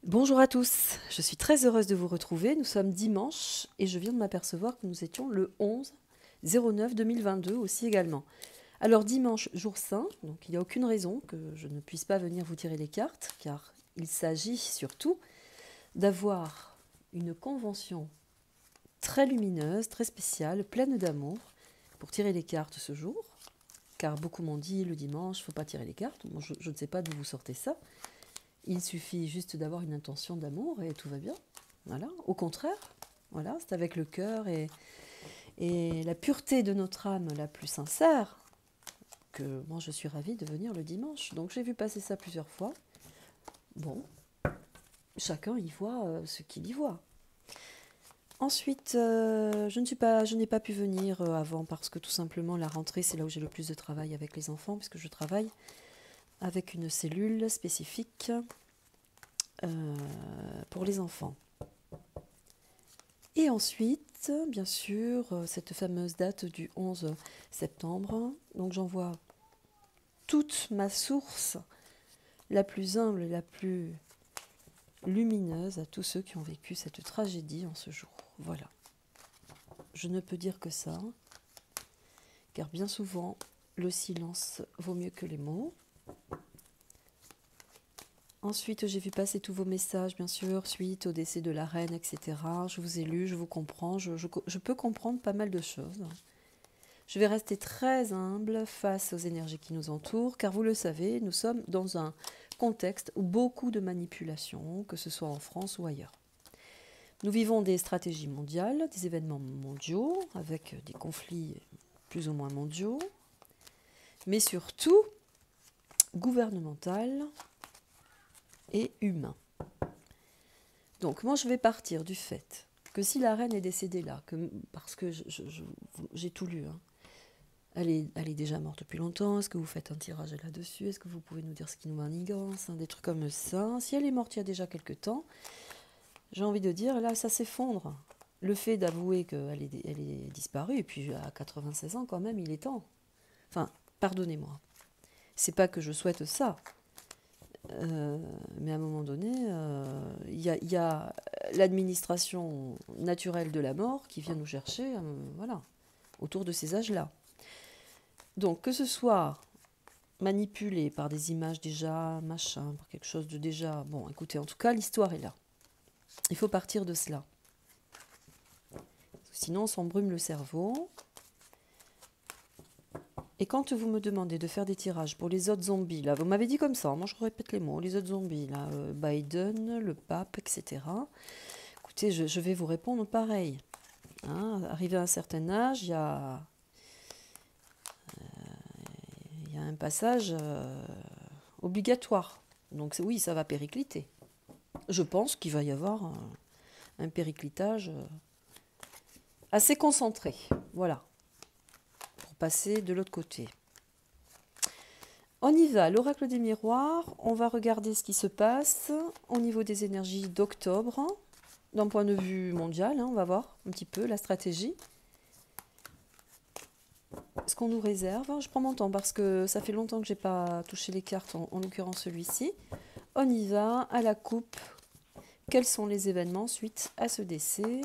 Bonjour à tous, je suis très heureuse de vous retrouver. Nous sommes dimanche et je viens de m'apercevoir que nous étions le 11/09 2022 aussi également. Alors dimanche, jour saint, donc il n'y a aucune raison que je ne puisse pas venir vous tirer les cartes, car il s'agit surtout d'avoir une convention très lumineuse, très spéciale, pleine d'amour pour tirer les cartes ce jour. Car beaucoup m'ont dit le dimanche, il ne faut pas tirer les cartes. Bon, je ne sais pas d'où vous sortez ça. Il suffit juste d'avoir une intention d'amour et tout va bien. Voilà. Au contraire, voilà, c'est avec le cœur et la pureté de notre âme la plus sincère que moi je suis ravie de venir le dimanche. Donc j'ai vu passer ça plusieurs fois. Bon, chacun y voit ce qu'il y voit. Ensuite, je n'ai pas pu venir avant parce que tout simplement la rentrée c'est là où j'ai le plus de travail avec les enfants puisque je travaille avec une cellule spécifique pour les enfants. Et ensuite, bien sûr, cette fameuse date du 11 septembre. Donc j'envoie toute ma source, la plus humble et la plus lumineuse, à tous ceux qui ont vécu cette tragédie en ce jour. Voilà. Je ne peux dire que ça, car bien souvent, le silence vaut mieux que les mots. Ensuite, j'ai vu passer tous vos messages, bien sûr, suite au décès de la reine, etc. Je vous ai lu, je vous comprends, je peux comprendre pas mal de choses. Je vais rester très humble face aux énergies qui nous entourent, car vous le savez, nous sommes dans un contexte où beaucoup de manipulations, que ce soit en France ou ailleurs. Nous vivons des stratégies mondiales, des événements mondiaux, avec des conflits plus ou moins mondiaux, mais surtout gouvernemental et humain. Donc moi je vais partir du fait que si la reine est décédée là, parce que j'ai tout lu, hein, elle est déjà morte depuis longtemps, est-ce que vous faites un tirage là-dessus, est-ce que vous pouvez nous dire ce qui nous manigance, hein, des trucs comme ça. Si elle est morte il y a déjà quelque temps, j'ai envie de dire, là ça s'effondre. Le fait d'avouer qu'elle est disparue, et puis à 96 ans quand même, il est temps. Enfin, pardonnez-moi, c'est pas que je souhaite ça, mais à un moment donné, y a l'administration naturelle de la mort qui vient nous chercher, voilà, autour de ces âges-là. Donc que ce soit manipulé par des images déjà, machin, par quelque chose de déjà... Bon, écoutez, en tout cas, l'histoire est là. Il faut partir de cela. Sinon, on s'embrume le cerveau. Et quand vous me demandez de faire des tirages pour les autres zombies, là, vous m'avez dit comme ça, moi je répète les mots, les autres zombies, là, Biden, le pape, etc. Écoutez, je vais vous répondre pareil. Hein, arrivé à un certain âge, il y a un passage obligatoire. Donc oui, ça va péricliter. Je pense qu'il va y avoir un périclitage assez concentré. Voilà. Pour passer de l'autre côté. On y va, l'oracle des miroirs. On va regarder ce qui se passe au niveau des énergies d'octobre. D'un point de vue mondial, hein, on va voir un petit peu la stratégie. Ce qu'on nous réserve. Je prends mon temps parce que ça fait longtemps que je n'ai pas touché les cartes, en l'occurrence celui-ci. On y va, à la coupe. Quels sont les événements suite à ce décès,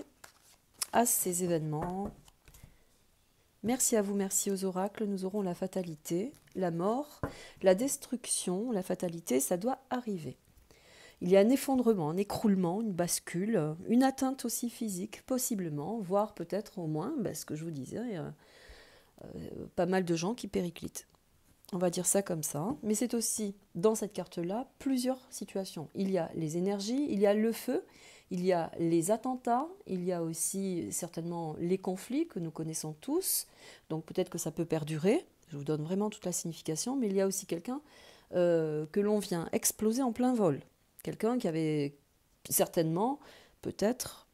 à ces événements? Merci à vous, merci aux oracles. Nous aurons la fatalité, la mort, la destruction. La fatalité, ça doit arriver. Il y a un effondrement, un écroulement, une bascule, une atteinte aussi physique, possiblement, voire peut-être au moins, ce que je vous disais, pas mal de gens qui périclitent. On va dire ça comme ça. Mais c'est aussi, dans cette carte-là, plusieurs situations. Il y a les énergies, il y a le feu, il y a les attentats, il y a aussi certainement les conflits que nous connaissons tous. Donc peut-être que ça peut perdurer. Je vous donne vraiment toute la signification. Mais il y a aussi quelqu'un que l'on vient exploser en plein vol. Quelqu'un qui avait certainement, peut-être,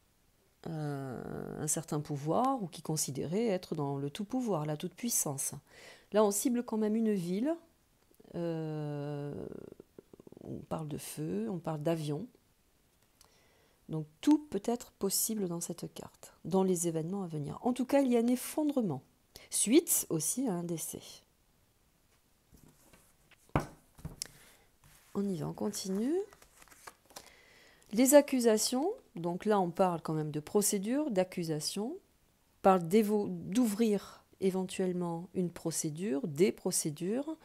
un certain pouvoir ou qui considérait être dans le tout pouvoir, la toute puissance. Là, on cible quand même une ville. On parle de feu, on parle d'avion. Donc tout peut être possible dans cette carte, dans les événements à venir. En tout cas, il y a un effondrement, suite aussi à un décès. On y va, on continue. Les accusations, donc là on parle quand même de procédure, d'accusation, on parle d'ouvrir éventuellement une procédure, des procédures.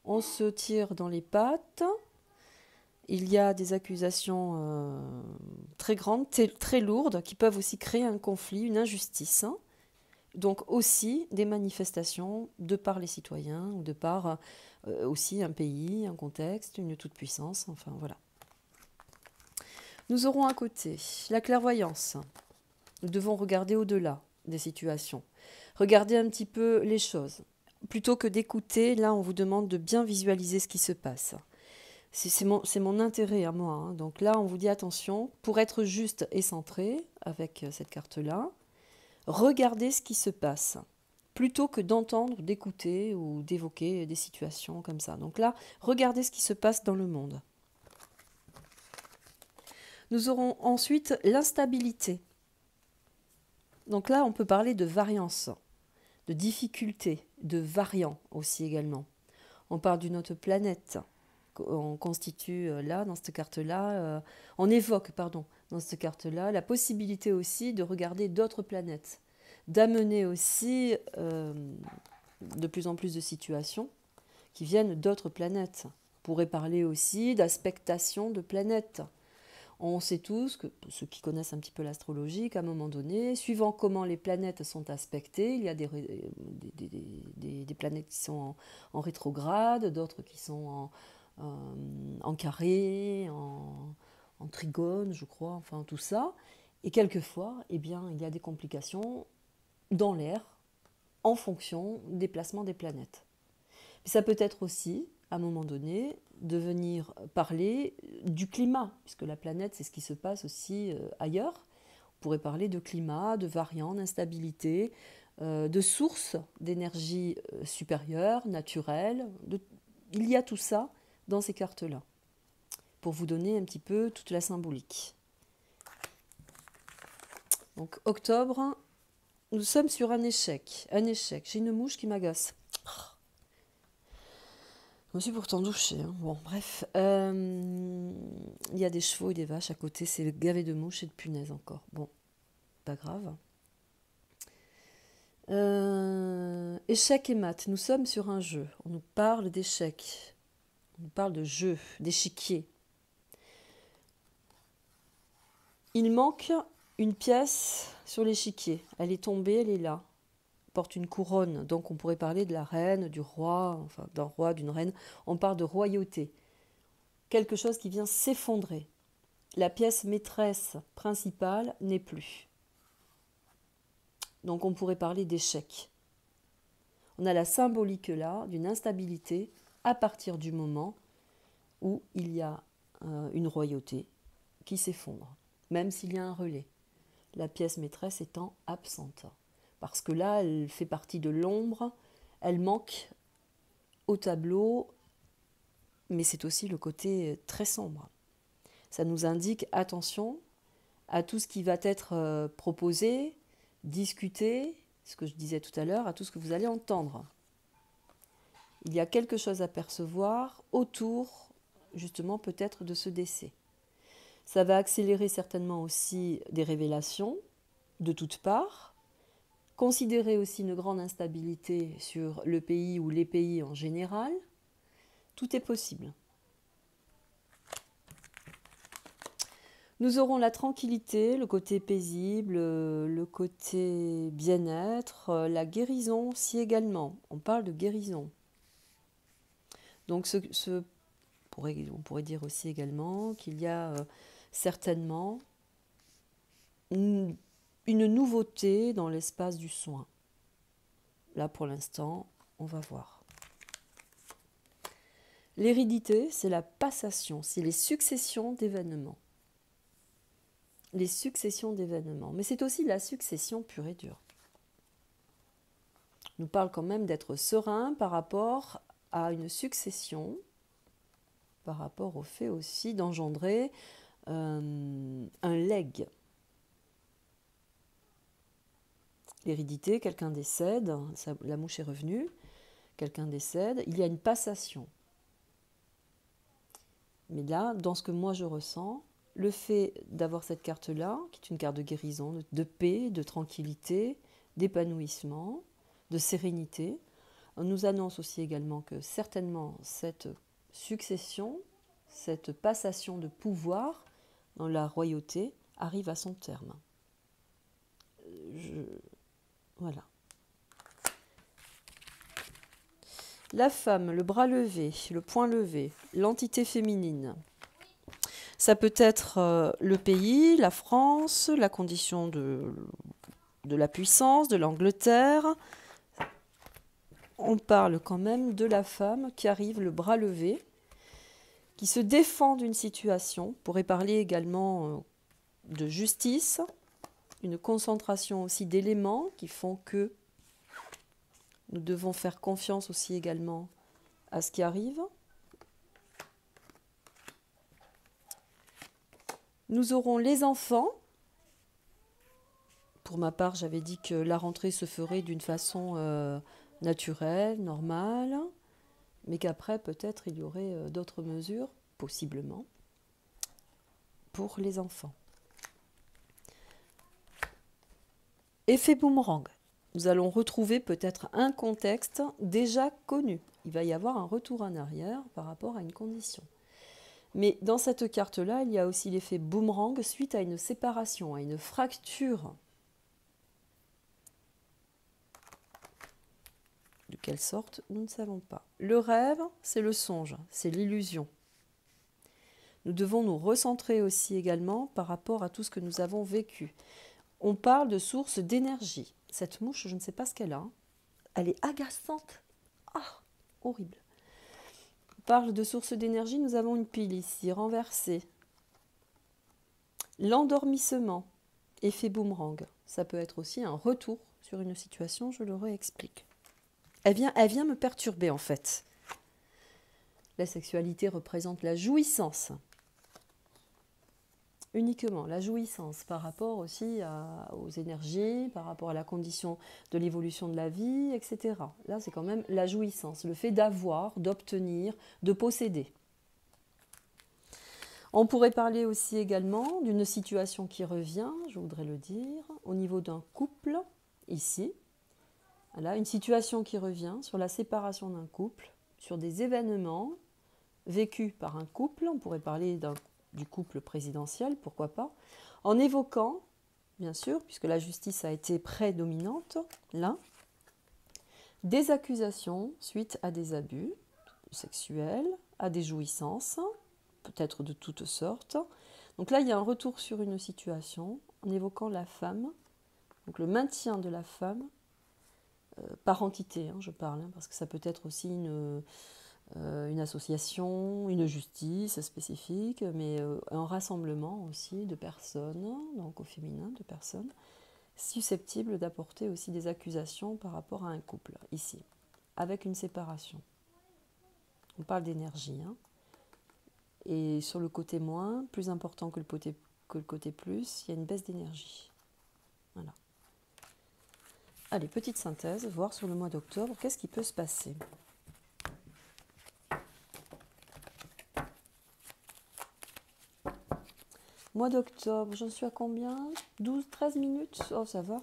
On se tire dans les pattes. Il y a des accusations très grandes, très lourdes, qui peuvent aussi créer un conflit, une injustice. Donc aussi des manifestations de par les citoyens, ou de par aussi un pays, un contexte, une toute-puissance, enfin voilà. Nous aurons à côté la clairvoyance. Nous devons regarder au-delà des situations, regarder un petit peu les choses. Plutôt que d'écouter, là on vous demande de bien visualiser ce qui se passe. C'est mon intérêt à moi. Hein. Donc là on vous dit attention, pour être juste et centré avec cette carte-là, regardez ce qui se passe, plutôt que d'entendre, d'écouter ou d'évoquer des situations comme ça. Donc là, regardez ce qui se passe dans le monde. Nous aurons ensuite l'instabilité. Donc là, on peut parler de variance, de difficulté, de variant aussi également. On parle d'une autre planète. On constitue là, dans cette carte-là, on évoque, pardon, dans cette carte-là, la possibilité aussi de regarder d'autres planètes, d'amener aussi de plus en plus de situations qui viennent d'autres planètes. On pourrait parler aussi d'aspectation de planètes. On sait tous, que ceux qui connaissent un petit peu l'astrologie, qu'à un moment donné, suivant comment les planètes sont aspectées, il y a des planètes qui sont en rétrograde, d'autres qui sont en carré, en trigone, je crois, enfin tout ça. Et quelquefois, eh bien, il y a des complications dans l'air en fonction des placements des planètes. Mais ça peut être aussi, à un moment donné, de venir parler du climat, puisque la planète, c'est ce qui se passe aussi ailleurs. On pourrait parler de climat, de variants, d'instabilité, de sources d'énergie supérieure, naturelle. Il y a tout ça dans ces cartes-là, pour vous donner un petit peu toute la symbolique. Donc octobre, nous sommes sur un échec. Un échec. J'ai une mouche qui m'agace. Je me suis pourtant douchée. Hein. Bon, bref. Il y a des chevaux et des vaches à côté. C'est gavé de mouches et de punaises encore. Bon, pas grave. Échec et maths. Nous sommes sur un jeu. On nous parle d'échec. On nous parle de jeu, d'échiquier. Il manque une pièce sur l'échiquier. Elle est tombée, elle est là. Porte une couronne, donc on pourrait parler de la reine, du roi, enfin d'un roi, d'une reine. On parle de royauté. Quelque chose qui vient s'effondrer. La pièce maîtresse principale n'est plus. Donc on pourrait parler d'échec. On a la symbolique là d'une instabilité à partir du moment où il y a une royauté qui s'effondre, même s'il y a un relais. La pièce maîtresse étant absente. Parce que là, elle fait partie de l'ombre, elle manque au tableau, mais c'est aussi le côté très sombre. Ça nous indique attention à tout ce qui va être proposé, discuté, ce que je disais tout à l'heure, à tout ce que vous allez entendre. Il y a quelque chose à percevoir autour, justement, peut-être de ce décès. Ça va accélérer certainement aussi des révélations de toutes parts. Considérer aussi une grande instabilité sur le pays ou les pays en général, tout est possible. Nous aurons la tranquillité, le côté paisible, le côté bien-être, la guérison aussi également. On parle de guérison. Donc on pourrait dire aussi également qu'il y a certainement une nouveauté dans l'espace du soin. Là, pour l'instant, on va voir. L'hérédité, c'est la passation, c'est les successions d'événements. Les successions d'événements. Mais c'est aussi la succession pure et dure. On nous parle quand même d'être serein par rapport à une succession, par rapport au fait aussi d'engendrer un legs. L'hérédité, quelqu'un décède, la mouche est revenue, quelqu'un décède, il y a une passation. Mais là, dans ce que moi je ressens, le fait d'avoir cette carte-là, qui est une carte de guérison, de paix, de tranquillité, d'épanouissement, de sérénité, nous annonce aussi également que certainement cette succession, cette passation de pouvoir dans la royauté arrive à son terme. Voilà. La femme, le bras levé, le poing levé, l'entité féminine. Ça peut être le pays, la France, la condition de la puissance, de l'Angleterre. On parle quand même de la femme qui arrive le bras levé, qui se défend d'une situation. On pourrait parler également de justice, une concentration aussi d'éléments qui font que nous devons faire confiance aussi également à ce qui arrive. Nous aurons les enfants. Pour ma part, j'avais dit que la rentrée se ferait d'une façon naturelle, normale, mais qu'après, peut-être, il y aurait d'autres mesures, possiblement, pour les enfants. Effet boomerang. Nous allons retrouver peut-être un contexte déjà connu. Il va y avoir un retour en arrière par rapport à une condition. Mais dans cette carte-là, il y a aussi l'effet boomerang suite à une séparation, à une fracture. De quelle sorte, nous ne savons pas. Le rêve, c'est le songe, c'est l'illusion. Nous devons nous recentrer aussi également par rapport à tout ce que nous avons vécu. On parle de source d'énergie. Cette mouche, je ne sais pas ce qu'elle a. Elle est agaçante. Ah, horrible. On parle de source d'énergie, nous avons une pile ici, renversée. L'endormissement, effet boomerang. Ça peut être aussi un retour sur une situation, je le réexplique. Elle vient me perturber en fait. La sexualité représente la jouissance. Uniquement la jouissance par rapport aussi aux énergies, par rapport à la condition de l'évolution de la vie, etc. Là, c'est quand même la jouissance, le fait d'avoir, d'obtenir, de posséder. On pourrait parler aussi également d'une situation qui revient, je voudrais le dire, au niveau d'un couple, ici. Voilà, une situation qui revient sur la séparation d'un couple, sur des événements vécus par un couple, on pourrait parler du couple présidentiel, pourquoi pas, en évoquant, bien sûr, puisque la justice a été prédominante, là, des accusations suite à des abus sexuels, à des jouissances, peut-être de toutes sortes. Donc là, il y a un retour sur une situation en évoquant la femme, donc le maintien de la femme, par entité, je parle, parce que ça peut être aussi une association, une justice spécifique, mais un rassemblement aussi de personnes, donc au féminin, de personnes, susceptibles d'apporter aussi des accusations par rapport à un couple, ici, avec une séparation. On parle d'énergie, et sur le côté moins, plus important que le côté plus, il y a une baisse d'énergie. Voilà. Allez, petite synthèse, voir sur le mois d'octobre, qu'est-ce qui peut se passer ? Mois d'octobre, j'en suis à combien ? 12, 13 minutes ? Oh, ça va.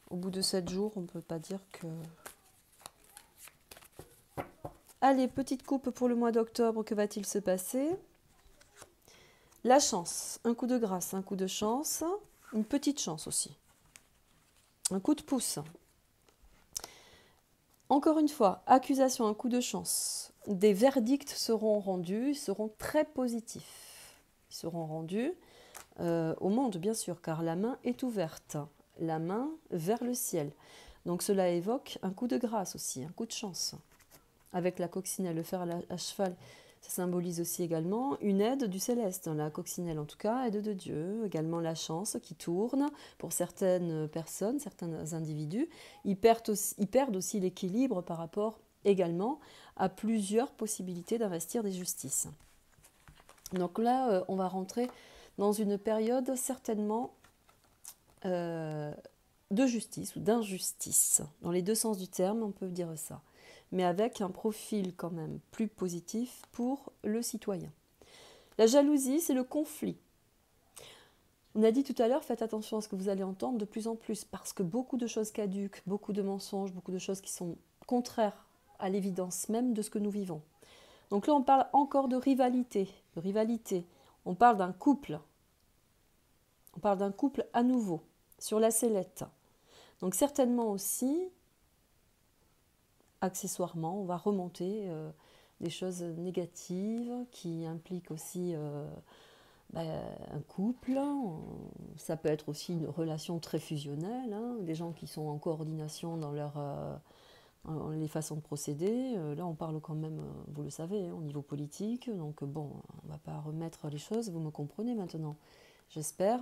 Au bout de 7 jours, on ne peut pas dire que... Allez, petite coupe pour le mois d'octobre, que va-t-il se passer ? La chance, un coup de grâce, un coup de chance, une petite chance aussi. Un coup de pouce. Encore une fois, accusation, un coup de chance. Des verdicts seront rendus, ils seront très positifs. Ils seront rendus au monde, bien sûr, car la main est ouverte. La main vers le ciel. Donc cela évoque un coup de grâce aussi, un coup de chance. Avec la coccinelle, le fer à cheval, ça symbolise aussi également une aide du céleste. La coccinelle, en tout cas, aide de Dieu. Également la chance qui tourne pour certaines personnes, certains individus. Ils perdent aussi l'équilibre par rapport également à plusieurs possibilités d'investir des justices. Donc là, on va rentrer dans une période certainement de justice ou d'injustice. Dans les deux sens du terme, on peut dire ça. Mais avec un profil quand même plus positif pour le citoyen. La jalousie, c'est le conflit. On a dit tout à l'heure, faites attention à ce que vous allez entendre de plus en plus, parce que beaucoup de choses caduques, beaucoup de mensonges, beaucoup de choses qui sont contraires à l'évidence même de ce que nous vivons. Donc là, on parle encore de rivalité, de rivalité. On parle d'un couple. On parle d'un couple à nouveau, sur la sellette. Donc certainement aussi, accessoirement, on va remonter des choses négatives qui impliquent aussi un couple. Ça peut être aussi une relation très fusionnelle, hein, des gens qui sont en coordination dans les façons de procéder. Là, on parle quand même, vous le savez, au niveau politique. Donc bon, on ne va pas remettre les choses, vous me comprenez maintenant, j'espère.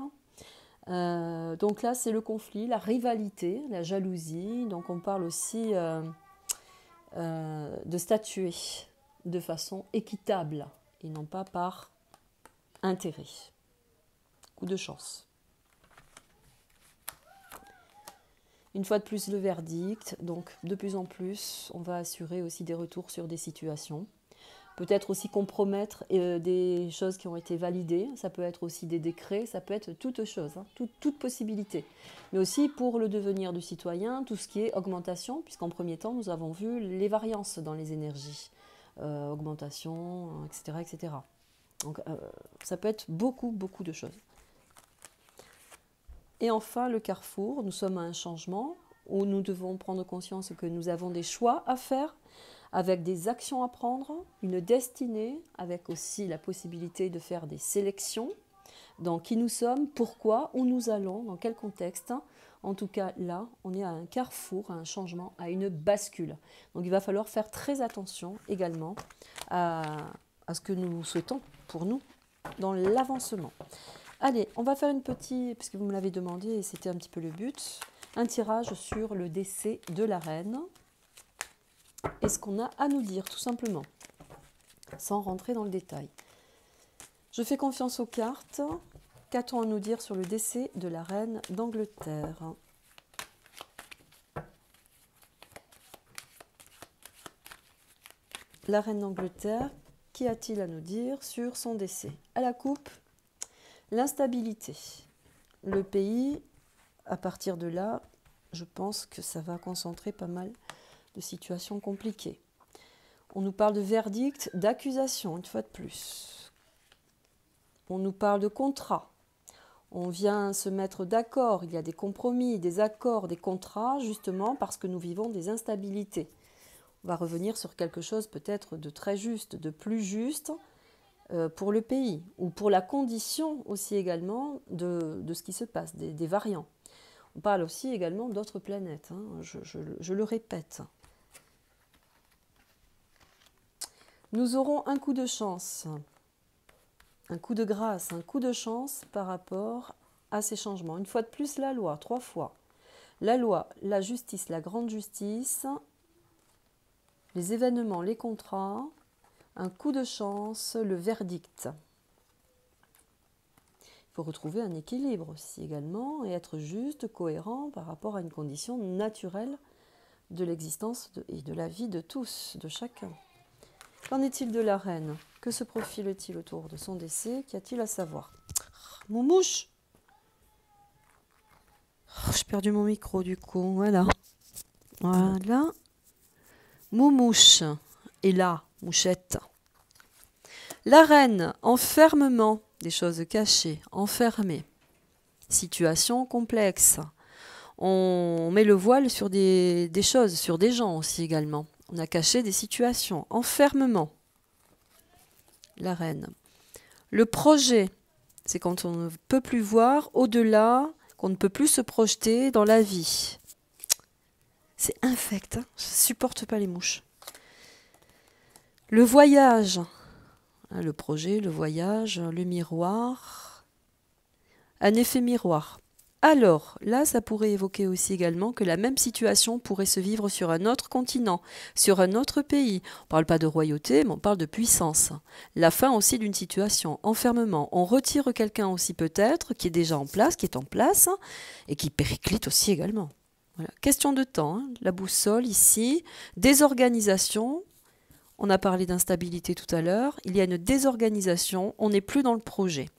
Donc là, c'est le conflit, la rivalité, la jalousie. Donc on parle aussi de statuer de façon équitable et non pas par intérêt. Coup de chance. Une fois de plus, le verdict. Donc de plus en plus, on va assurer aussi des retours sur des situations. Peut-être aussi compromettre des choses qui ont été validées, ça peut être aussi des décrets, ça peut être toute chose, hein, toute possibilité. Mais aussi pour le devenir du citoyen, tout ce qui est augmentation, puisqu'en premier temps, nous avons vu les variances dans les énergies, augmentation, etc., etc. Donc ça peut être beaucoup de choses. Et enfin, le carrefour, nous sommes à un changement où nous devons prendre conscience que nous avons des choix à faire, avec des actions à prendre, une destinée, avec aussi la possibilité de faire des sélections dans qui nous sommes, pourquoi, où nous allons, dans quel contexte. En tout cas, là, on est à un carrefour, à un changement, à une bascule. Donc il va falloir faire très attention également à ce que nous souhaitons pour nous dans l'avancement. Allez, on va faire une petite, parce que vous me l'avez demandé et c'était un petit peu le but, un tirage sur le décès de la reine. Et ce qu'on a à nous dire, tout simplement, sans rentrer dans le détail. Je fais confiance aux cartes. Qu'a-t-on à nous dire sur le décès de la reine d'Angleterre? La reine d'Angleterre, qu'y a-t-il à nous dire sur son décès? À la coupe, l'instabilité. Le pays, à partir de là, je pense que ça va concentrer pas mal de situations compliquées. On nous parle de verdict, d'accusation, une fois de plus. On nous parle de contrat. On vient se mettre d'accord, il y a des compromis, des accords, des contrats, justement parce que nous vivons des instabilités. On va revenir sur quelque chose peut-être de très juste, de plus juste pour le pays, ou pour la condition aussi également de ce qui se passe, des variants. On parle aussi également d'autres planètes, hein, je le répète. Nous aurons un coup de chance, un coup de grâce, un coup de chance par rapport à ces changements. Une fois de plus, la loi, 3 fois. La loi, la justice, la grande justice, les événements, les contrats, un coup de chance, le verdict. Il faut retrouver un équilibre aussi également et être juste, cohérent par rapport à une condition naturelle de l'existence et de la vie de tous, de chacun. Qu'en est-il de la reine? Que se profile-t-il autour de son décès? Qu'y a-t-il à savoir? Moumouche! J'ai perdu mon micro du coup, voilà. Voilà. Moumouche. Et là, mouchette. La reine, enfermement, des choses cachées, enfermées. Situation complexe. On met le voile sur des choses, sur des gens aussi également. On a caché des situations. Enfermement. La reine. Le projet, c'est quand on ne peut plus voir au-delà, qu'on ne peut plus se projeter dans la vie. C'est infect, hein, je ne supporte pas les mouches. Le voyage. Le projet, le voyage, le miroir. Un effet miroir. Alors, là, ça pourrait évoquer aussi également que la même situation pourrait se vivre sur un autre continent, sur un autre pays. On ne parle pas de royauté, mais on parle de puissance. La fin aussi d'une situation, enfermement. On retire quelqu'un aussi peut-être, qui est déjà en place, qui est en place, et qui périclite aussi également. Voilà. Question de temps, hein. La boussole ici, désorganisation. On a parlé d'instabilité tout à l'heure. Il y a une désorganisation. On n'est plus dans le projet.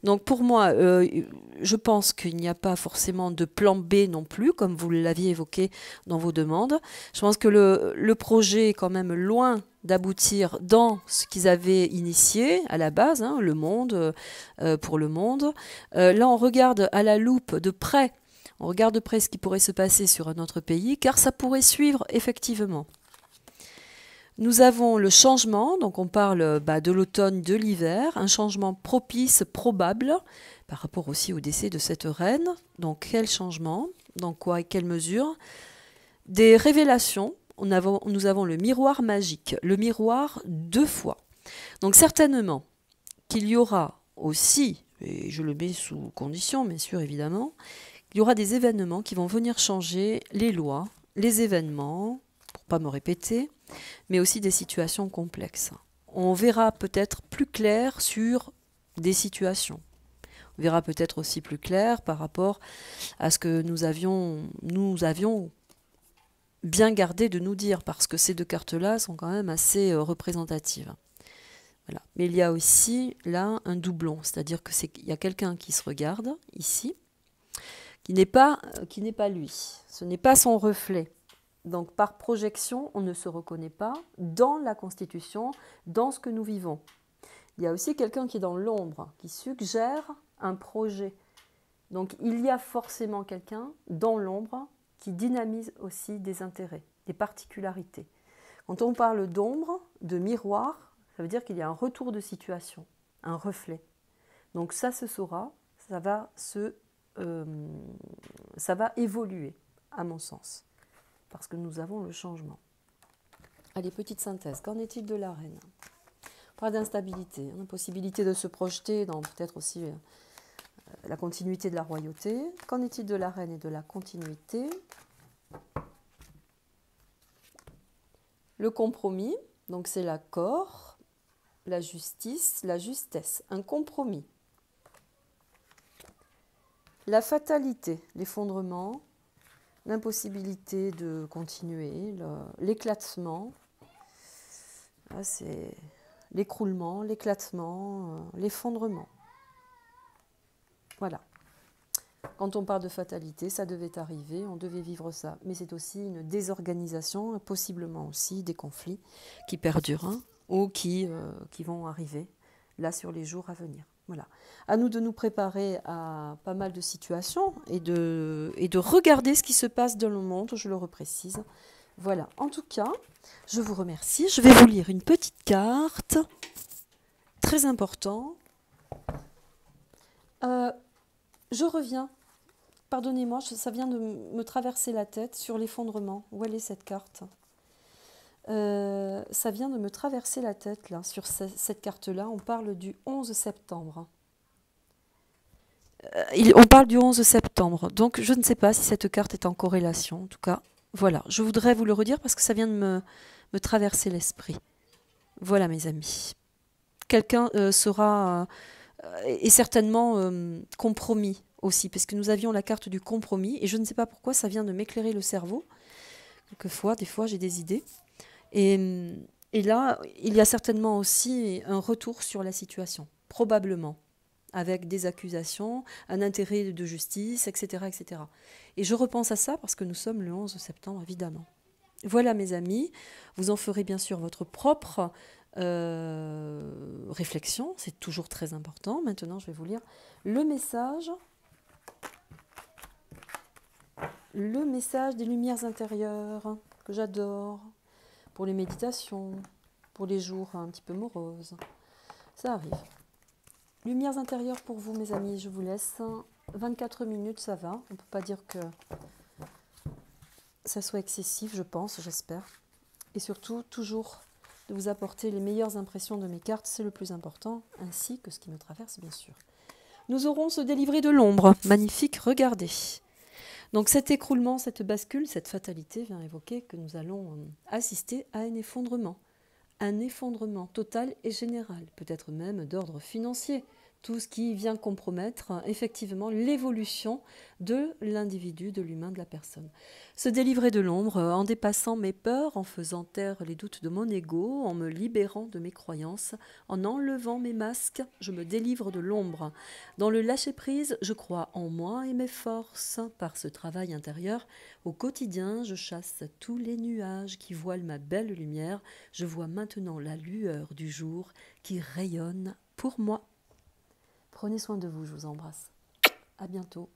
Donc pour moi, je pense qu'il n'y a pas forcément de plan B non plus, comme vous l'aviez évoqué dans vos demandes. Je pense que le projet est quand même loin d'aboutir dans ce qu'ils avaient initié à la base, hein, le monde, pour le monde. Là, on regarde à la loupe de près, on regarde de près ce qui pourrait se passer sur un autre pays, car ça pourrait suivre effectivement. Nous avons le changement, donc on parle de l'automne, de l'hiver, un changement propice, probable, par rapport aussi au décès de cette reine. Donc quel changement, dans quoi et quelle mesure? Des révélations, nous avons le miroir magique, le miroir 2 fois. Donc certainement qu'il y aura aussi, et je le mets sous condition bien sûr évidemment, il y aura des événements qui vont venir changer les lois, les événements, pour ne pas me répéter, mais aussi des situations complexes. On verra peut-être plus clair sur des situations. On verra peut-être aussi plus clair par rapport à ce que nous avions bien gardé de nous dire, parce que ces 2 cartes-là sont quand même assez représentatives. Voilà. Mais il y a aussi là un doublon, c'est-à-dire qu'il y a quelqu'un qui se regarde ici, qui n'est pas lui. Ce n'est pas son reflet. Donc par projection, on ne se reconnaît pas dans la Constitution, dans ce que nous vivons. Il y a aussi quelqu'un qui est dans l'ombre, qui suggère un projet. Donc il y a forcément quelqu'un dans l'ombre qui dynamise aussi des intérêts, des particularités. Quand on parle d'ombre, de miroir, ça veut dire qu'il y a un retour de situation, un reflet. Donc ça se saura, ça va évoluer, à mon sens. Parce que nous avons le changement. Allez, petite synthèse. Qu'en est-il de la reine? On parle d'instabilité, l'impossibilité de se projeter dans peut-être aussi la continuité de la royauté. Qu'en est-il de la reine et de la continuité? Le compromis, donc c'est l'accord, la justice, la justesse, un compromis. La fatalité, l'effondrement, l'impossibilité de continuer, l'éclatement, c'est l'écroulement, l'éclatement, l'effondrement. Voilà. Quand on parle de fatalité, ça devait arriver, on devait vivre ça. Mais c'est aussi une désorganisation, possiblement aussi des conflits qui perdurent hein, ou qui vont arriver là sur les jours à venir. Voilà. À nous de nous préparer à pas mal de situations et de regarder ce qui se passe dans le monde, je le reprécise. Voilà. En tout cas, je vous remercie. Je vais vous lire une petite carte. Très important. Je reviens. Pardonnez-moi, ça vient de me traverser la tête sur l'effondrement. Où elle est cette carte? Ça vient de me traverser la tête là, sur cette carte-là. On parle du 11 septembre. On parle du 11 septembre. Donc, je ne sais pas si cette carte est en corrélation. En tout cas, voilà. Je voudrais vous le redire parce que ça vient de me traverser l'esprit. Voilà, mes amis. Quelqu'un sera... est certainement compromis aussi, parce que nous avions la carte du compromis, et je ne sais pas pourquoi ça vient de m'éclairer le cerveau. Quelquefois, des fois, j'ai des idées. Et là, il y a certainement aussi un retour sur la situation, probablement, avec des accusations, un intérêt de justice, etc., etc. Et je repense à ça parce que nous sommes le 11 septembre, évidemment. Voilà, mes amis, vous en ferez bien sûr votre propre réflexion, c'est toujours très important. Maintenant, je vais vous lire le message des lumières intérieures que j'adore, pour les méditations, pour les jours un petit peu moroses. Ça arrive. Lumières intérieures pour vous, mes amis, je vous laisse. 24 minutes, ça va. On ne peut pas dire que ça soit excessif, je pense, j'espère. Et surtout, toujours de vous apporter les meilleures impressions de mes cartes, c'est le plus important, ainsi que ce qui me traverse, bien sûr. Nous aurons se délivrer de l'ombre. Magnifique, regardez. Donc cet écroulement, cette bascule, cette fatalité vient évoquer que nous allons assister à un effondrement total et général, peut-être même d'ordre financier, tout ce qui vient compromettre effectivement l'évolution de l'individu, de l'humain, de la personne. Se délivrer de l'ombre en dépassant mes peurs, en faisant taire les doutes de mon ego, en me libérant de mes croyances, en enlevant mes masques, je me délivre de l'ombre. Dans le lâcher-prise, je crois en moi et mes forces. Par ce travail intérieur, au quotidien, je chasse tous les nuages qui voilent ma belle lumière. Je vois maintenant la lueur du jour qui rayonne pour moi. Prenez soin de vous, je vous embrasse. À bientôt.